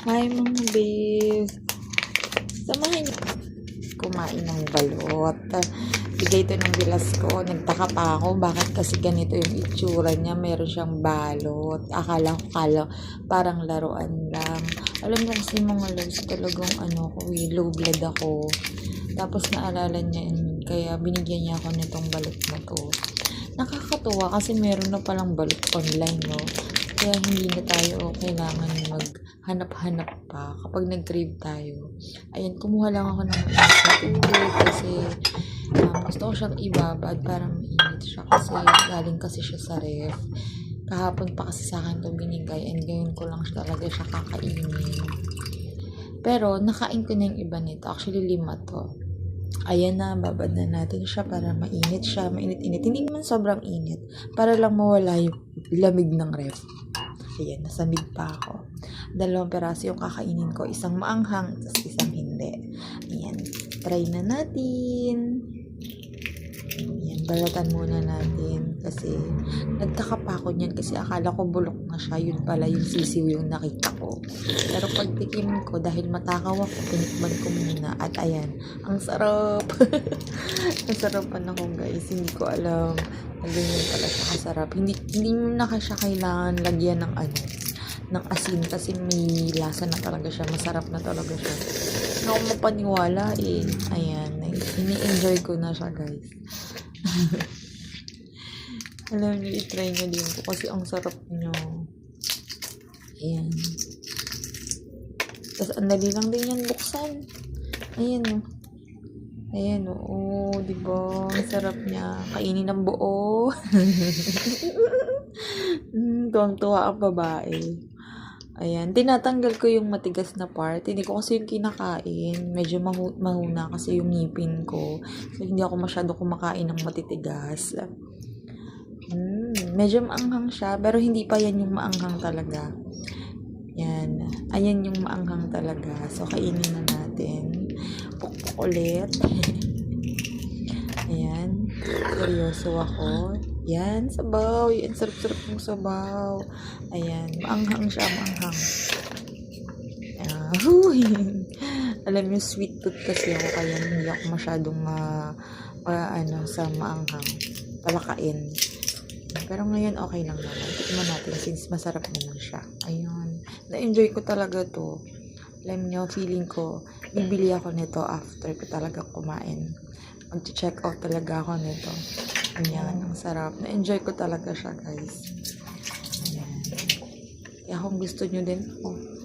Hi mga babes! Samahan niyo kumain ng balot. Bigay ito ng bilas ko. Nagtaka pa ako bakit kasi ganito yung itsura niya. Meron siyang balot. Akala ko parang laruan lang. Alam mo kasi mga loves talagang ko, low blood ako. Tapos naalala niya yun, kaya binigyan niya ako nitong balot na to. Nakakatuwa kasi meron na palang balot online, no? Kaya hindi na tayo kailangan maghanap-hanap pa kapag nag-crave tayo. Ayan, kumuha lang ako ng mainit na tubig kasi gusto ko siyang ibabad para mainit siya kasi galing kasi siya sa ref. Kahapon pa kasi sa akin ito binigay and ngayon ko lang talaga siya kakainin. Pero nakain ko na yung iba nito. Actually, 5 to. Ayan na, babad na natin siya para mainit siya, mainit-init. Hindi naman sobrang init, para lang mawala yung lamig ng ref. Ayan, nasa mid pa ako. 2 peraso yung kakainin ko, isang maanghang, isang hindi. Ayan, try na natin. Ayan, balatan muna natin kasi nagtaka pa ako niyan kasi akala ko bulok na siya. Yun pala yung sisiw yung nakita ko. Pero pagtikim ko, dahil matakaw ako, tinikman ko muna at ayan, ang sarap. Nasarapan ako guys, hindi ko alam na ganyan pala siya kasarap. Hindi mo na siya kailangan lagyan ng ng asin kasi may lasa na talaga siya, masarap na talaga siya. Hindi ako mapaniwala eh. Ayan, ini-enjoy ko na siya guys. Alam niyo, i-try niyo din po kasi ang sarap niyo. Ayan. Tapos ang dali lang din yan buksan. Ayan o. Ayan o. Oh, diba? Ang sarap niya. Kainin ng buo. Tuwang-tuwa ang babae. Ayan. Tinatanggal ko yung matigas na part. Hindi ko kasi yung kinakain. Medyo mahuna kasi yung ngipin ko. So, hindi ako masyado kumakain ng matitigas. Medyo maanghang siya. Pero hindi pa yan yung maanghang talaga. Yan. Ayan yung maanghang talaga. So, kainin na natin. Pukpuk ulit. Ayan. Seryoso ako. Yan, sabaw. Yan, sarap-sarap yung sabaw. Ayan, maanghang siya, maanghang. Alam niyo, sweet tooth kasi ako, kaya hindi ako masyadong sa maanghang. Palakain. Pero ngayon, okay lang naman. Tikman natin since masarap naman siya. Ayun. Na-enjoy ko talaga to. Alam niyo, feeling ko, bibili ako nito after ko talaga kumain. Mag-check out talaga ako nito. Ayan, ang sarap. Na-enjoy ko talaga siya, guys. Ayan. Kaya kung gusto nyo din,